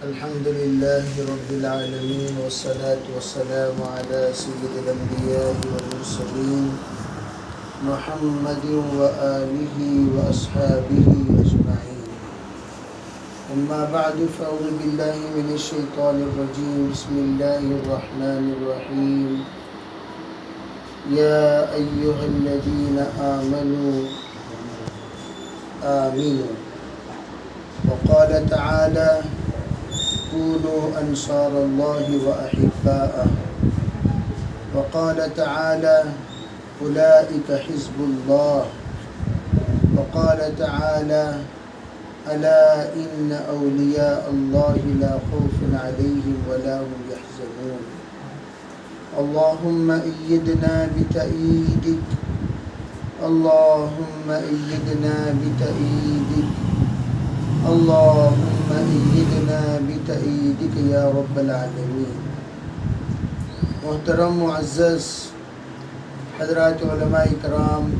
الحمد لله رب العالمين والصلاة والسلام على سيد الأنبياء والمرسلين محمد وآله وأصحابه أجمعين. أما بعد فأعوذ بالله من الشيطان الرجيم. بسم الله الرحمن الرحيم. يا أيها الذين آمنوا آمنوا. وقال تعالى كونوا أنصار الله وأحباءه. وقال تعالى أولئك حزب الله. وقال تعالى ألا إن أولياء الله لا خوف عليهم ولا هم يحزنون. اللهم أيدنا بتأييدك، اللهم أيدنا بتأييدك، اللهم أيدنا بتأييدك یا رب العالمین. محترم معزز حضرات علماء کرام،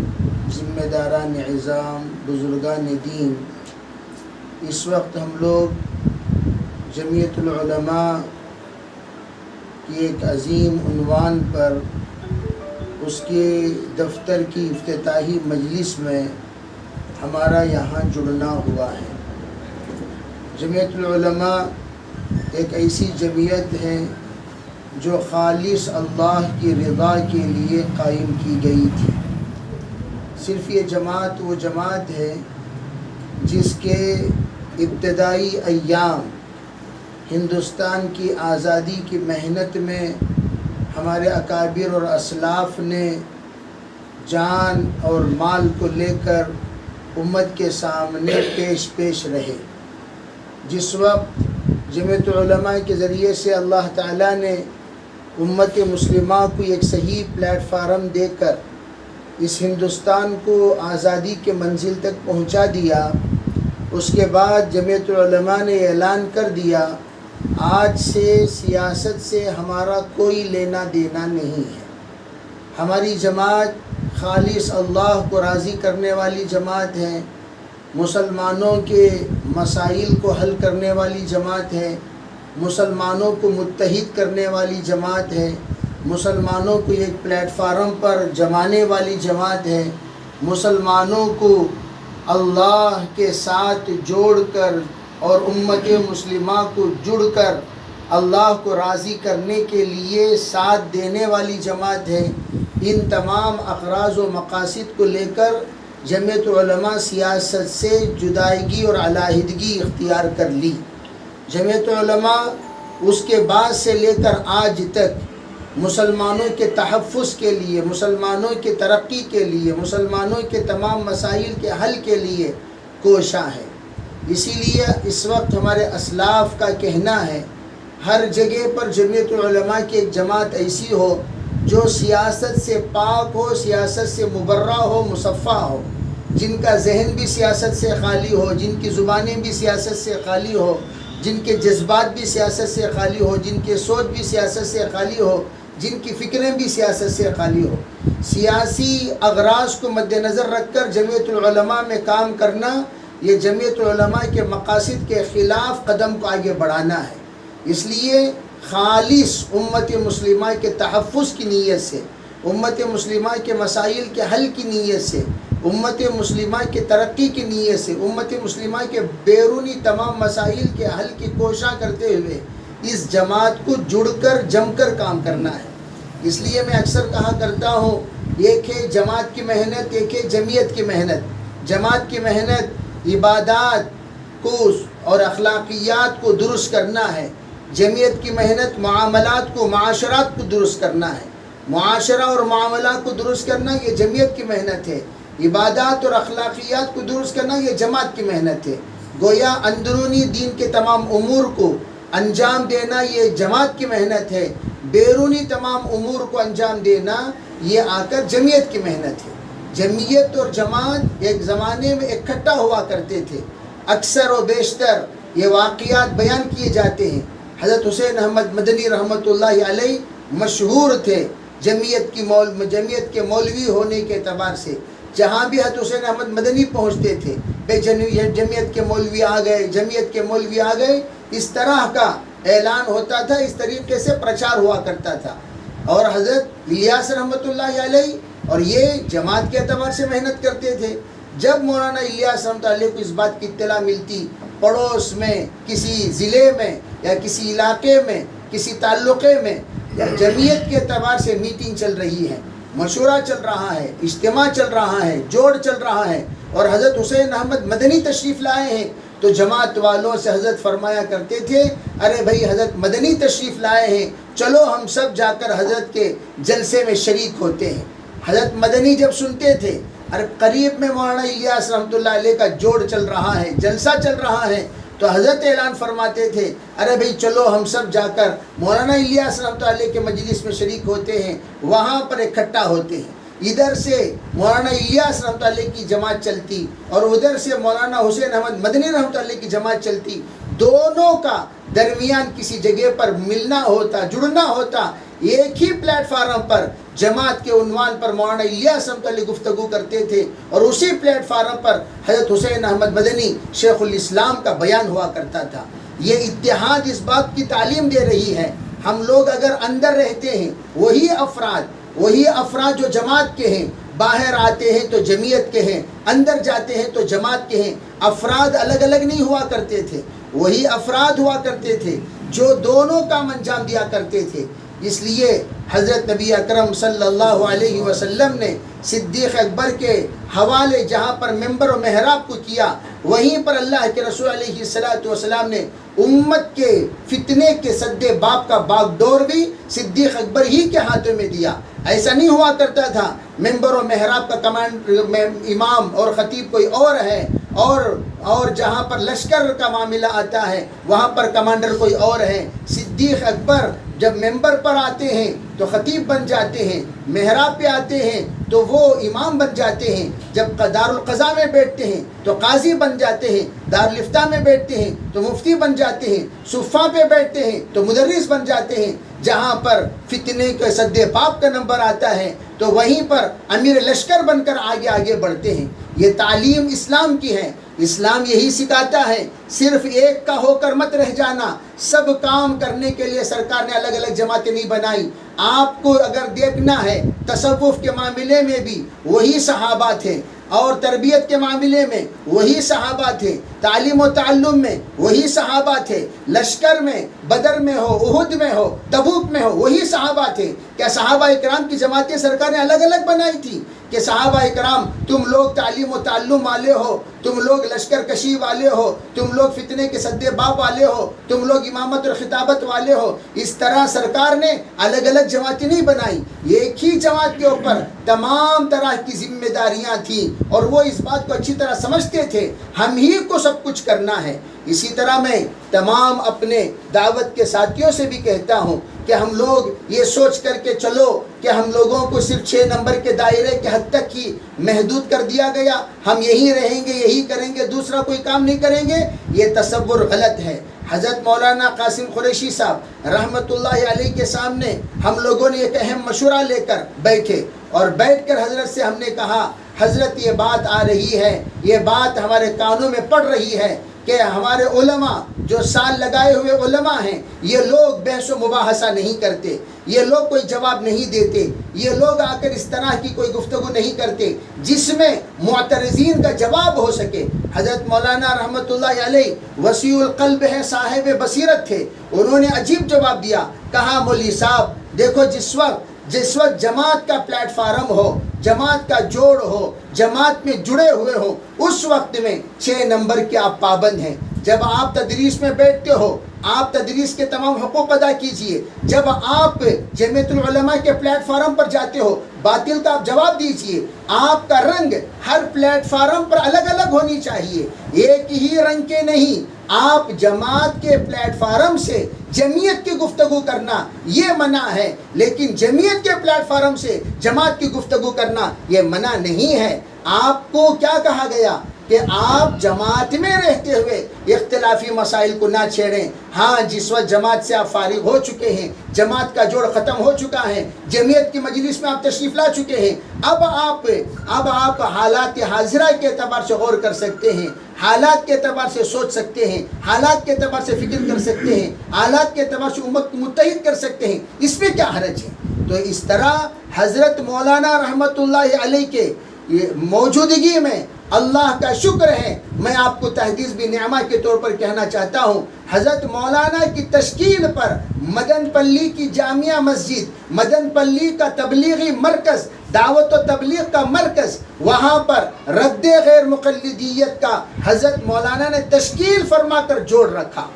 ذمہ داران عظام، بزرگان دین، اس وقت ہم لوگ جمعیت العلماء کی ایک عظیم عنوان پر اس کے دفتر کی افتتاحی مجلس میں ہمارا یہاں جڑنا ہوا ہے. جمعیت العلماء ایک ایسی جمعیت ہے جو خالص اللہ کی رضا کے لیے قائم کی گئی تھی. صرف یہ جماعت وہ جماعت ہے جس کے ابتدائی ایام ہندوستان کی آزادی کی محنت میں ہمارے اکابر اور اسلاف نے جان اور مال کو لے کر امت کے سامنے پیش رہے. جس وقت جمعیت علماء کے ذریعے سے اللہ تعالیٰ نے امت مسلمہ کو ایک صحیح پلیٹ فارم دے کر اس ہندوستان کو آزادی کے منزل تک پہنچا دیا، اس کے بعد جمعیت علماء نے اعلان کر دیا آج سے سیاست سے ہمارا کوئی لینا دینا نہیں ہے. ہماری جماعت خالص اللہ کو راضی کرنے والی جماعت ہے، مسلمانوں کے مسائل کو حل کرنے والی جماعت ہے، مسلمانوں کو متحد کرنے والی جماعت ہے، مسلمانوں کو ایک پلیٹ فارم پر جمانے والی جماعت ہے، مسلمانوں کو اللہ کے ساتھ جوڑ کر اور امت مسلمہ کو جڑ کر اللہ کو راضی کرنے کے لیے ساتھ دینے والی جماعت ہے. ان تمام اغراض و مقاصد کو لے کر جمعیت علماء سیاست سے جدائیگی اور علیحدگی اختیار کر لی. جمعیت علماء اس کے بعد سے لے کر آج تک مسلمانوں کے تحفظ کے لیے، مسلمانوں کے ترقی کے لیے، مسلمانوں کے تمام مسائل کے حل کے لیے کوشاں ہے. اسی لیے اس وقت ہمارے اسلاف کا کہنا ہے ہر جگہ پر جمعیت علماء کی ایک جماعت ایسی ہو جو سیاست سے پاک ہو، سیاست سے مبرہ ہو، مصفہ ہو، جن کا ذہن بھی سیاست سے خالی ہو، جن کی زبانیں بھی سیاست سے خالی ہو، جن کے جذبات بھی سیاست سے خالی ہو، جن کے سوچ بھی سیاست سے خالی ہو، جن کی فکریں بھی سیاست سے خالی ہو. سیاسی اغراض کو مد نظر رکھ کر جمعیت العلماء میں کام کرنا یہ جمعیت العلماء کے مقاصد کے خلاف قدم کو آگے بڑھانا ہے. اس لیے خالص امت مسلمہ کے تحفظ کی نیت سے، امت مسلمہ کے مسائل کے حل کی نیت سے، امت مسلمہ کے ترقی کی نیت سے، امت مسلمہ کے بیرونی تمام مسائل کے حل کی کوشاں کرتے ہوئے اس جماعت کو جڑ کر جم کر کام کرنا ہے. اس لیے میں اکثر کہا کرتا ہوں ایک ہے جماعت کی محنت، ایک ہے جمعیت کی محنت. جماعت کی محنت عبادات کو اور اخلاقیات کو درست کرنا ہے، جمعیت کی محنت معاملات کو، معاشرات کو درست کرنا ہے. معاشرہ اور معاملات کو درست کرنا یہ جمعیت کی محنت ہے، عبادات اور اخلاقیات کو درست کرنا یہ جماعت کی محنت ہے. گویا اندرونی دین کے تمام امور کو انجام دینا یہ جماعت کی محنت ہے، بیرونی تمام امور کو انجام دینا یہ آ کر جمعیت کی محنت ہے. جمعیت اور جماعت ایک زمانے میں اکٹھا ہوا کرتے تھے. اکثر و بیشتر یہ واقعات بیان کیے جاتے ہیں. حضرت حسین احمد مدنی رحمۃ اللہ علیہ مشہور تھے جمعیت کے مولوی ہونے کے اعتبار سے. جہاں بھی حضرت حسین احمد مدنی پہنچتے تھے بے جمعیت کے مولوی آ گئے، جمعیت کے مولوی آ گئے، اس طرح کا اعلان ہوتا تھا، اس طریقے سے پرچار ہوا کرتا تھا۔ اور حضرت الیاس رحمۃ اللہ علیہ اور یہ جماعت کے اعتبار سے محنت کرتے تھے۔ جب مولانا الیاس رحمۃ اللہ علیہ کو اس بات کی اطلاع ملتی، پڑوس میں، کسی ضلع میں یا کسی علاقے میں، کسی تعلقے میں یا جمعیت کے اعتبار سے میٹنگ چل رہی ہے، مشورہ چل رہا ہے، اجتماع چل رہا ہے، جوڑ چل رہا ہے، اور حضرت حسین احمد مدنی تشریف لائے ہیں، تو جماعت والوں سے حضرت فرمایا کرتے تھے، ارے بھائی حضرت مدنی تشریف لائے ہیں، چلو ہم سب جا کر حضرت کے جلسے میں شریک ہوتے ہیں۔ حضرت مدنی جب سنتے تھے، ارے قریب میں مولانا الیاس رحمۃ اللہ علیہ کا جوڑ چل رہا ہے، جلسہ چل رہا ہے، تو حضرت اعلان فرماتے تھے، ارے بھئی چلو ہم سب جا کر مولانا الیاس رحمۃ اللہ علیہ کے مجلس میں شریک ہوتے ہیں، وہاں پر اکٹھا ہوتے ہیں۔ ادھر سے مولانا الیاس رحمۃ اللہ علیہ کی جماعت چلتی اور ادھر سے مولانا حسین احمد مدنی رحمۃ اللہ علیہ کی جماعت چلتی، دونوں کا درمیان کسی جگہ پر ملنا ہوتا، جڑنا ہوتا، ایک ہی پلیٹ فارم پر جماعت کے عنوان پر مولانا الیاس رحمۃ اللہ علیہ گفتگو کرتے تھے، اور اسی پلیٹ فارم پر حضرت حسین احمد مدنی شیخ الاسلام کا بیان ہوا کرتا تھا۔ یہ اتحاد اس بات کی تعلیم دے رہی ہے، ہم لوگ اگر اندر رہتے ہیں، وہی افراد جو جماعت کے ہیں، باہر آتے ہیں تو جمعیت کے ہیں، اندر جاتے ہیں تو جماعت کے ہیں، افراد الگ الگ نہیں ہوا کرتے تھے، وہی افراد ہوا کرتے تھے جو دونوں کام انجام دیا کرتے تھے۔ اس لیے حضرت نبی اکرم صلی اللہ علیہ وسلم نے صدیق اکبر کے حوالے جہاں پر ممبر و محراب کو کیا، وہیں پر اللہ کے رسول علیہ الصلوۃ والسلام نے امت کے فتنے کے سدے باب کا باغ ڈور بھی صدیق اکبر ہی کے ہاتھوں میں دیا۔ ایسا نہیں ہوا کرتا تھا ممبر و محراب کا امام اور خطیب کوئی اور ہے، اور جہاں پر لشکر کا معاملہ آتا ہے وہاں پر کمانڈر کوئی اور ہے۔ صدیق اکبر جب ممبر پر آتے ہیں تو خطیب بن جاتے ہیں، محراب پہ آتے ہیں تو وہ امام بن جاتے ہیں، جب دارالقضاء میں بیٹھتے ہیں تو قاضی بن جاتے ہیں، دارالفتاء میں بیٹھتے ہیں تو مفتی بن جاتے ہیں، صفہ پہ بیٹھتے ہیں تو مدرس بن جاتے ہیں۔ جہاں پر فتنے کے سدے باب کا نمبر آتا ہے تو وہیں پر امیر لشکر بن کر آگے آگے بڑھتے ہیں۔ یہ تعلیم اسلام کی ہے، اسلام یہی سکھاتا ہے، صرف ایک کا ہو کر مت رہ جانا۔ سب کام کرنے کے لیے سرکار نے الگ الگ جماعتیں نہیں بنائی۔ آپ کو اگر دیکھنا ہے تصوف کے معاملے میں بھی وہی صحابہ تھے، اور تربیت کے معاملے میں وہی صحابہ تھے، تعلیم و تعلم میں وہی صحابہ تھے، لشکر میں بدر میں ہو، احد میں ہو، تبوک میں ہو، وہی صحابہ تھے۔ کیا صحابہ اکرام کی جماعتیں سرکار نے الگ الگ بنائی تھی کہ صحابہ اکرام تم لوگ تعلیم و تعلم والے ہو، تم لوگ لشکر کشی والے ہو، تم لوگ فتنے کے سدے باب والے ہو، تم لوگ امامت اور خطابت والے ہو؟ اس طرح سرکار نے الگ الگ جماعتیں نہیں بنائی، ایک ہی جماعت کے اوپر تمام طرح کی ذمہ داریاں تھیں، اور وہ اس بات کو اچھی طرح سمجھتے تھے ہم ہی کو سب کچھ کرنا ہے۔ اسی طرح میں تمام اپنے دعوت کے ساتھیوں سے بھی کہتا ہوں کہ ہم لوگ یہ سوچ کر کے چلو کہ ہم لوگوں کو صرف 6 نمبر کے دائرے کے حد تک ہی محدود کر دیا گیا، ہم یہی رہیں گے، یہی کریں گے، دوسرا کوئی کام نہیں کریں گے، یہ تصور غلط ہے۔ حضرت مولانا قاسم قریشی صاحب رحمۃ اللہ علیہ کے سامنے ہم لوگوں نے ایک اہم مشورہ لے کر بیٹھے، اور بیٹھ کر حضرت سے ہم نے کہا، حضرت یہ بات آ رہی ہے، یہ بات ہمارے کانوں میں پڑ رہی ہے کہ ہمارے علماء جو سال لگائے ہوئے علماء ہیں، یہ لوگ بحث و مباحثہ نہیں کرتے، یہ لوگ کوئی جواب نہیں دیتے، یہ لوگ آ کر اس طرح کی کوئی گفتگو نہیں کرتے جس میں معترضین کا جواب ہو سکے۔ حضرت مولانا رحمۃ اللہ علیہ وسیع القلب ہے، صاحب بصیرت تھے، انہوں نے عجیب جواب دیا، کہا مولوی صاحب دیکھو، جس وقت جماعت کا پلیٹ فارم ہو، جماعت کا جوڑ ہو، جماعت میں جڑے ہوئے ہو، اس وقت میں 6 نمبر کے آپ پابند ہیں۔ جب آپ تدریس میں بیٹھتے ہو، آپ تدریس کے تمام حقوق ادا کیجئے۔ جب آپ جمعیت العلماء کے پلیٹ فارم پر جاتے ہو، باطل کا آپ جواب دیجئے۔ آپ کا رنگ ہر پلیٹ فارم پر الگ الگ ہونی چاہیے، ایک ہی رنگ کے نہیں۔ آپ جماعت کے پلیٹ فارم سے جمعیت کی گفتگو کرنا یہ منع ہے، لیکن جمعیت کے پلیٹ فارم سے جماعت کی گفتگو کرنا یہ منع نہیں ہے۔ آپ کو کیا کہا گیا کہ آپ جماعت میں رہتے ہوئے اختلافی مسائل کو نہ چھیڑیں. ہاں جس وقت جماعت سے آپ فارغ ہو چکے ہیں, جماعت کا جوڑ ختم ہو چکا ہے, جمعیت کی مجلس میں آپ تشریف لا چکے ہیں, اب آپ حالات حاضرہ کے اعتبار سے غور کر سکتے ہیں, حالات کے اعتبار سے سوچ سکتے ہیں, حالات کے اعتبار سے فکر کر سکتے ہیں, حالات کے اعتبار سے امت کو متحد کر سکتے ہیں. اس میں کیا حرج ہے؟ تو اس طرح حضرت مولانا رحمت اللہ علیہ کے موجودگی میں اللہ کا شکر ہے. میں آپ کو تحدیث بھی نعمہ کے طور پر کہنا چاہتا ہوں, حضرت مولانا کی تشکیل پر مدن پلی کی جامعہ مسجد, مدن پلی کا تبلیغی مرکز, دعوت و تبلیغ کا مرکز, وہاں پر رد غیر مقلدیت کا حضرت مولانا نے تشکیل فرما کر جوڑ رکھا,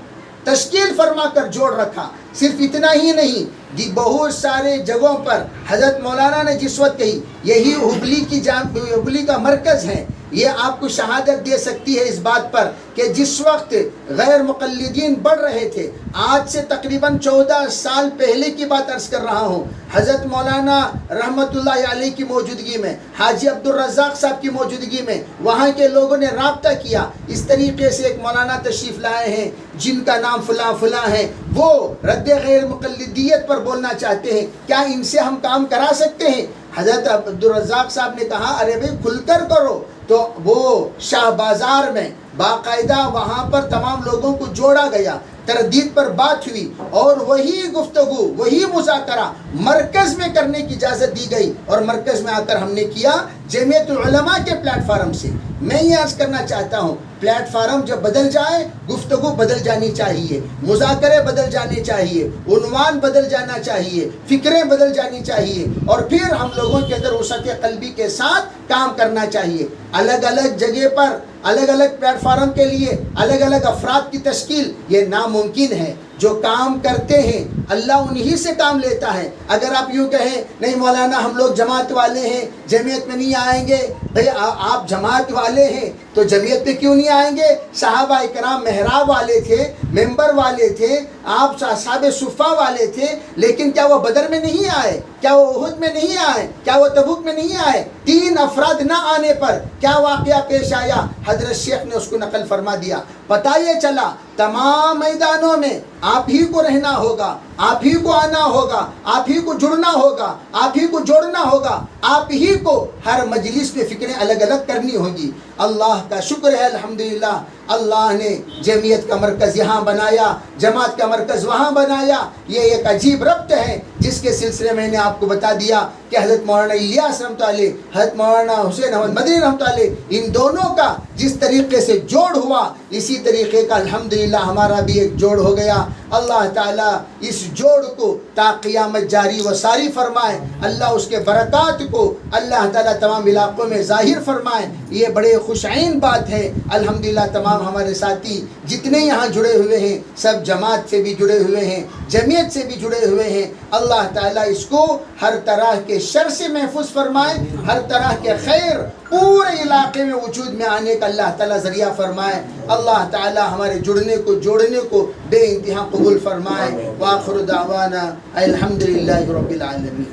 تشکیل فرما کر جوڑ رکھا. صرف اتنا ہی نہیں, بہت سارے جگہوں پر حضرت مولانا نے جس وقت کہی, یہی ہبلی کا مرکز ہے, یہ آپ کو شہادت دے سکتی ہے اس بات پر کہ جس وقت غیر مقلدین بڑھ رہے تھے, آج سے تقریباً 14 سال پہلے کی بات عرض کر رہا ہوں, حضرت مولانا رحمت اللہ علیہ کی موجودگی میں, حاجی عبدالرزاق صاحب کی موجودگی میں وہاں کے لوگوں نے رابطہ کیا. اس طریقے سے ایک مولانا تشریف لائے ہیں جن کا نام فلاں فلاں ہے, وہ رد غیر مقلدیت پر بولنا چاہتے ہیں, کیا ان سے ہم کام کرا سکتے ہیں؟ حضرت عبدالرزاق صاحب نے کہا ارے بھائی کھل کر کرو. تو وہ شاہ بازار میں باقاعدہ وہاں پر تمام لوگوں کو جوڑا گیا, تردید پر بات ہوئی, اور وہی گفتگو, وہی مذاکرہ مرکز میں کرنے کی اجازت دی گئی, اور مرکز میں آ کر ہم نے کیا جمعیت العلماء کے پلیٹ فارم سے. میں یہ عرض کرنا چاہتا ہوں, پلیٹ فارم جب بدل جائے گفتگو بدل جانی چاہیے, مذاکرے بدل جانے چاہیے, عنوان بدل جانا چاہیے, فکریں بدل جانی چاہیے, اور پھر ہم لوگوں کے اندر وسعت قلبی کے ساتھ کام کرنا چاہیے. الگ الگ جگہ پر الگ الگ پلیٹ فارم کے لیے الگ الگ افراد کی تشکیل یہ ناممکن ہے. جو کام کرتے ہیں اللہ انہی سے کام لیتا ہے. اگر آپ یوں کہیں نہیں مولانا ہم لوگ جماعت والے ہیں, جمعیت میں نہیں آئیں گے, بھئی آپ جماعت والے ہیں تو جمعیت پہ کیوں نہیں آئیں گے؟ صحابہ کرام محراب والے تھے, ممبر والے تھے, آپ اصحاب صفہ والے تھے, لیکن کیا وہ بدر میں نہیں آئے؟ کیا وہ احد میں نہیں آئے؟ کیا وہ تبوک میں نہیں آئے؟ 3 افراد نہ آنے پر کیا واقعہ پیش آیا؟ حضرت شیخ نے اس کو نقل فرما دیا. پتہ یہ چلا تمام میدانوں میں آپ ہی کو رہنا ہوگا, آپ ہی کو آنا ہوگا, آپ ہی کو جڑنا ہوگا, آپ ہی کو جوڑنا ہوگا, آپ ہی کو ہر مجلس میں فکریں الگ الگ کرنی ہوگی. اللہ کا شکر ہے الحمدللہ, اللہ نے جمعیت کا مرکز یہاں بنایا, جماعت کا مرکز وہاں بنایا. یہ ایک عجیب ربط ہے جس کے سلسلے میں نے آپ کو بتا دیا کہ حضرت مولانا الیاس رحمۃ اللہ علیہ, حضرت مولانا حسین احمد مدنی رحمۃ اللہ علیہ, ان دونوں کا جس طریقے سے جوڑ ہوا اسی طریقے کا الحمدللہ ہمارا بھی ایک جوڑ ہو گیا. اللہ تعالیٰ اس جوڑ کو تا قیامت جاری و ساری فرمائے. اللہ اس کے برکات کو اللہ تعالیٰ تمام علاقوں میں ظاہر فرمائے. یہ بڑے خوشعین بات ہے. الحمدللہ تمام ہمارے ساتھی جتنے یہاں جڑے ہوئے ہیں سب جماعت سے بھی جڑے ہوئے ہیں, جمعیت سے بھی جڑے ہوئے ہیں. اللہ تعالیٰ اس کو ہر طرح کے شر سے محفوظ فرمائے, ہر طرح کے خیر پورے علاقے میں وجود میں آنے کا اللہ تعالیٰ ذریعہ فرمائے. اللہ تعالیٰ ہمارے جڑنے کو جوڑنے کو بے انتہا قبول فرمائے. وآخر دعوانا الحمدللہ رب العالمین.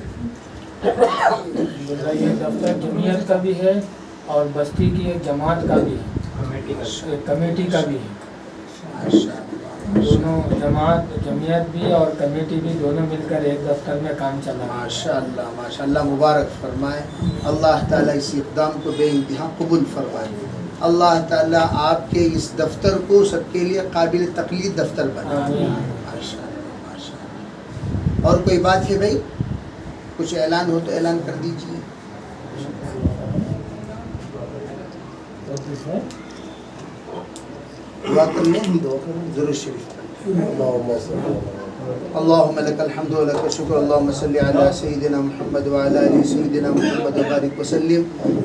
یہ دفتر جمعیت کا بھی ہے اور بستی کی ایک جماعت کا بھی ہے, کمیٹی کا بھی ہے. دونوں جمعیت بھی اور کمیٹی بھی دونوں مل کر ایک دفتر میں کام چل رہا ہے. ماشاءاللہ ماشاءاللہ, مبارک فرمائے. اللہ تعالیٰ اس اقدام کو بے انتہا قبول فرمائے. اللہ تعالیٰ آپ کے اس دفتر کو سب کے لیے قابل تقلید دفتر بنائے. ماشاءاللہ ماشاءاللہ. اور کوئی بات ہے بھائی؟ کچھ اعلان ہو تو اعلان کر دیجیے. دعا کر لیں ہم دعا کریں, ضرور شریف. اللهم لك الحمد ولك الشكر. اللهم صل على سيدنا محمد وعلى آل سيدنا محمد وبارك وسلم.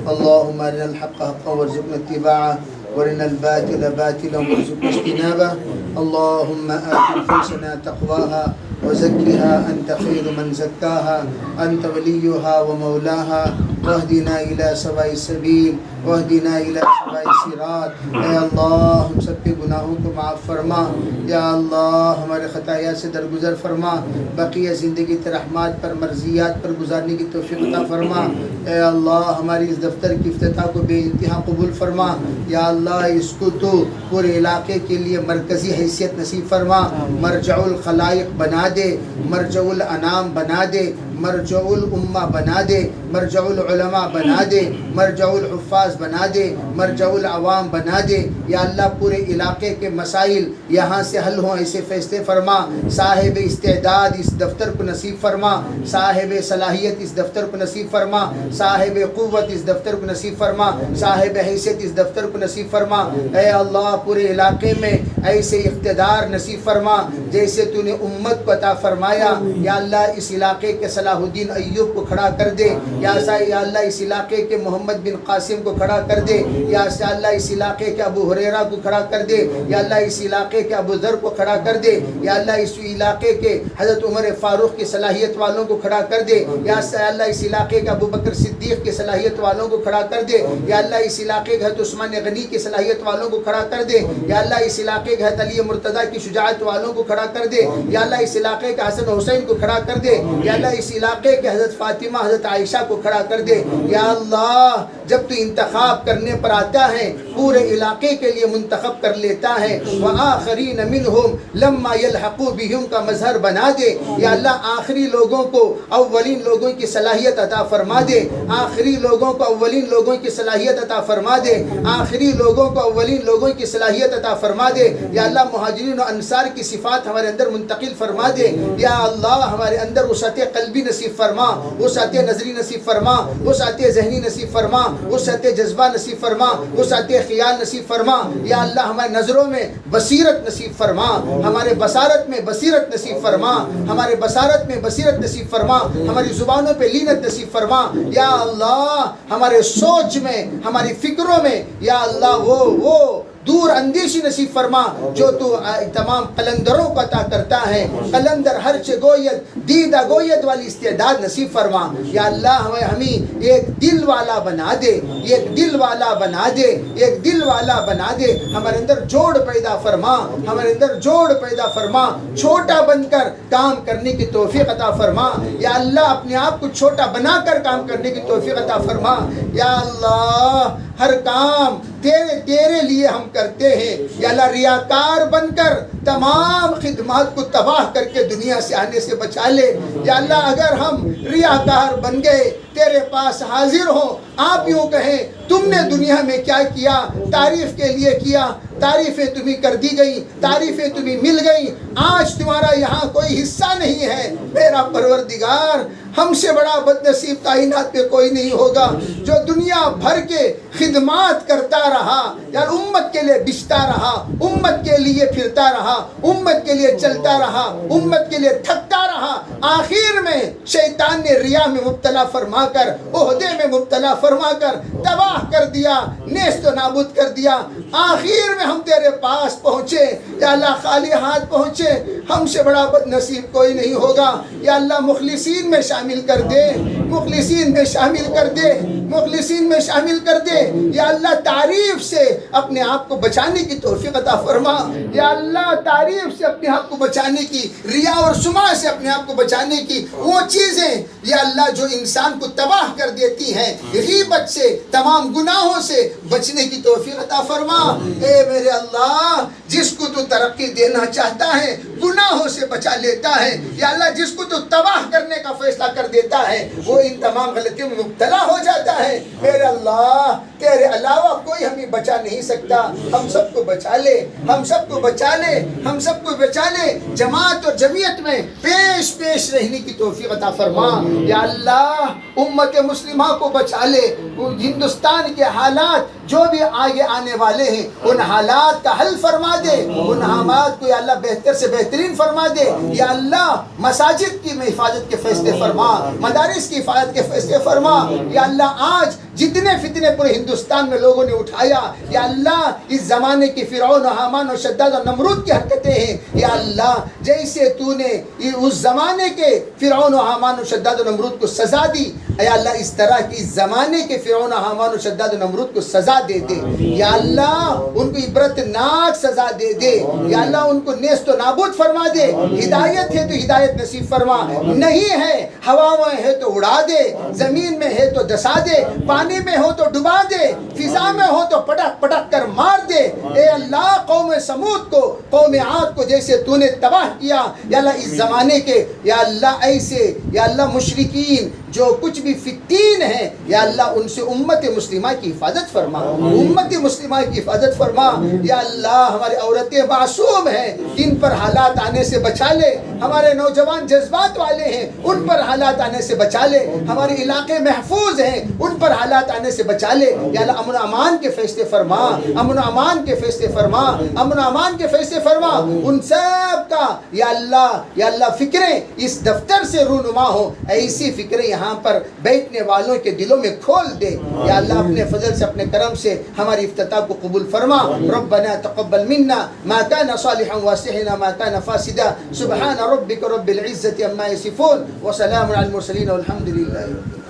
اللهم أرنا الحق حقا وارزقنا اتباعه وارنا الباطل باطلا وارزقنا اجتنابه. اللهم آت نفوسنا تقواها وزكها أنت خير من زكاها أنت وليها ومولاها. واہدنا الی سواء السبیل واہدنا الی سواء الصراط۔ اے اللہ ہم سب کے گناہوں کو معاف فرما، یا اللہ ہمارے خطایا سے درگزر فرما، بقیہ زندگی رحمات پر مرضیات پر گزارنے کی توفیق عطا فرما۔ اے اللہ ہماری اس دفتر کی افتتاح کو بے انتہا قبول فرما، یا اللہ اس کو تو پورے علاقے کے لیے مرکزی حیثیت نصیب فرما، مرجع الخلائق بنا دے، مرجع الانام بنا دے، مرجع الامہ بنا دے، مرجع العلماء بنا دے، مرجع الحفاظ بنا دے، مرجع العوام بنا دے، یا اللہ پورے علاقے کے مسائل یہاں سے حل ہوں ایسے فیصلے فرما، صاحب استعداد اس دفتر کو نصیب فرما، صاحب صلاحیت اس دفتر کو نصیب فرما، صاحب قوت اس دفتر کو نصیب فرما، صاحب حیثیت اس دفتر کو نصیب فرما۔ اے اللہ پورے علاقے میں ایسے اقتدار نصیب فرما جیسے تو نے امت کو عطا فرمایا، یا اللہ اس علاقے کے صلاح الدین ایوب کو کھڑا کر دے، یا اللہ اس علاقے کے محمد بن قاسم کو کھڑا کر دے، یا اللہ اس علاقے کے ابو ہریرہ کو کھڑا کر دے، یا اللہ اس علاقے کے ابو ذر کو کھڑا کر دے، یا اللہ اس علاقے کے حضرت عمر فاروق کی صلاحیت والوں کو کھڑا کر دے، یا اللہ اس علاقے کے ابو بکر صدیق کی صلاحیت والوں کو کھڑا کر دے، یا اللہ اس علاقے کے حضرت عثمان غنی کی صلاحیت والوں کو کھڑا کر دے، یا اللہ اس علاقے کے حضرت علی مرتضیٰ کی شجاعت والوں کو کھڑا کر دے، یا اللہ اس علاقے کے حسن حسین کو کھڑا کر دے، یا اللہ اس علاقے کے حضرت فاطمہ حضرت عائشہ کو کھڑا کر دے۔ یا اللہ جب تو انتخاب کرنے پر آتا ہے پورے علاقے کے لیے منتخب کر لیتا ہے، وآخرین منہم لما یلحقوا بہم کا مظہر بنا دے، یا اللہ آخری لوگوں کو اولین لوگوں کی صلاحیت عطا فرما دے، آخری لوگوں کو اولین لوگوں کی صلاحیت عطا فرما دے، آخری لوگوں کو اولین لوگوں کی صلاحیت عطا فرما دے، یا اللہ مہاجرین و انصار کی صفات ہمارے اندر منتقل فرما دے، یا اللہ ہمارے اندر وسعت قلبی نصیب فرما، وسعت نظری نصیب فرما، وسعت ذہنی نصیب فرما، وسعت جذبہ نصیب فرما، وسعت خیال نصیب فرما، یا اللہ ہمارے نظروں میں بصیرت نصیب فرما، ہمارے بصارت میں بصیرت نصیب فرما، ہمارے بصارت میں بصیرت نصیب فرما، ہماری زبانوں پہ لینت نصیب فرما، یا اللہ ہمارے سوچ میں ہماری فکروں میں یا اللہ وہ دور اندیشی نصیب فرما جو تو تمام قلندروں کو عطا کرتا ہے، قلندر ہرچ گوید دیدہ گوید والی استعداد نصیب فرما، یا اللہ ہمیں ایک دل والا بنا دے، ایک دل والا بنا دے، ایک دل والا بنا دے، ہمارے اندر جوڑ پیدا فرما، ہمارے اندر جوڑ پیدا فرما، چھوٹا بن کر کام کرنے کی توفیق عطا فرما، یا اللہ اپنے آپ کو چھوٹا بنا کر کام کرنے کی توفیق عطا فرما، یا اللہ ہر کام تیرے لیے ہم کرتے ہیں، یا اللہ ریاکار بن کر تمام خدمات کو تباہ کر کے دنیا سے آنے سے بچا لے، یا اللہ اگر ہم ریاکار بن گئے تیرے پاس حاضر ہوں، آپ یوں کہیں تم نے دنیا میں کیا کیا، تعریف کے لیے کیا، تعریفیں تمہیں کر دی گئی، تعریفیں تمہیں مل گئی، آج تمہارا یہاں کوئی حصہ نہیں ہے، میرا پروردگار ہم سے بڑا بد نصیب کائنات پہ کوئی نہیں ہوگا جو دنیا بھر کے خدمات کرتا رہا، یار امت کے لیے بچتا رہا، امت کے لیے پھرتا رہا، امت کے لیے چلتا رہا، امت کے لیے تھکتا رہا، آخر میں شیطان نے ریا میں مبتلا فرما کر، عہدے میں مبتلا فرما کر تباہ کر دیا، نیست و نابود کر دیا، آخر میں ہم تیرے پاس پہنچے، یا اللہ خالی ہاتھ پہنچے، ہم سے بڑا بد نصیب کوئی نہیں ہوگا، یا اللہ مخلصین میں شامل کر دے، مخلصین میں شامل کر دے، مخلصین میں شامل کر دے، یا اللہ تعریف سے اپنے آپ کو بچانے کی توفیق عطا فرما، یا اللہ تعریف سے اپنے آپ کو بچانے کی، ریا اور سمعہ سے اپنے آپ کو بچانے کی وہ چیزیں یا اللہ جو انسان کو تباہ کر دیتی ہیں، غیبت سے تمام گناہوں سے بچنے کی توفیق عطا فرما، اے میرے اللہ جس کو تو ترقی دینا چاہتا ہے گناہوں سے بچا لیتا ہے، یا اللہ جس کو تو تباہ کرنے کا فیصلہ کر دیتا ہے وہ ان تمام غلطیوں میں مبتلا ہو جاتا ہے، میرے اللہ تیرے علاوہ کوئی ہمیں بچا نہیں سکتا، ہم سب کو بچا لے، ہم سب کو بچا لے، ہم سب کو بچا لے، جماعت اور جمعیت میں پیش رہنے کی توفیق عطا فرما، یا اللہ امت مسلمہ کو بچا لے، ہندوستان کے حالات جو بھی آگے آنے والے ہیں ان حالات کا حل فرما دے، ان حالات کو یا اللہ بہتر سے بہترین فرما دے، یا اللہ مساجد کی حفاظت کے فیصلے فرما، مدارس کی حفاظت کے فیصلے فرما، یا اللہ آج جتنے فتنے پورے ہندوستان میں لوگوں نے اٹھایا، یا اللہ اس زمانے کی فرعون و حامان و شداد و نمرود کی حرکتیں ہیں، یا اللہ جیسے تو نے اس زمانے کے فرعون و حامان و شداد و نمرود کو سزا دی، اے اللہ اس طرح کی زمانے کے فرعون حامان و شداد و نمرود کو سزا دے دے یا اللہ، ان کو عبرتناک سزا دے دے یا اللہ، ان کو نیست و نابود فرما دے. ہدایت ہے تو ہدایت نصیب فرما، نہیں ہے ہوا میں ہے تو اڑا دے، زمین میں ہے تو دسا دے، پانی میں ہو تو ڈبا دے، فضا میں ہو تو پٹک پٹک کر مار دے. اے اللہ قوم سمود کو، قوم عاد کو جیسے تو نے تباہ کیا یا اللہ اس زمانے کے یا اللہ ایسے یا اللہ مشرکین جو کچھ بھی فتین ہیں یا اللہ ان سے امت مسلمہ کی حفاظت فرما، امت مسلمہ کی حفاظت فرما یا اللہ. ہماری عورتیں معصوم ہیں، ان پر حالات آنے سے بچا لے. ہمارے نوجوان جذبات والے ہیں، ان پر حالات آنے سے بچا لے. ہمارے علاقے محفوظ ہیں، ان پر حالات آنے سے بچا لے یا اللہ. امن و امان کے فیصلے فرما، امن و امان کے فیصلے فرما، امن و امان کے فیصلے فرما. ان سب کا یا اللہ فکریں اس دفتر سے رونما ہو، ایسی فکریں یہاں پر بیٹھنے والوں کے دلوں میں کھول دے یا اللہ. اپنے فضل سے اپنے کرم سے ہماری افتتاح کو قبول فرما. ربنا تقبل منا ما كان صالحا واسعنا ما كان فاسدا. سبحان ربك رب العزة عما يصفون وسلام على المرسلين والحمد لله رب العالمين.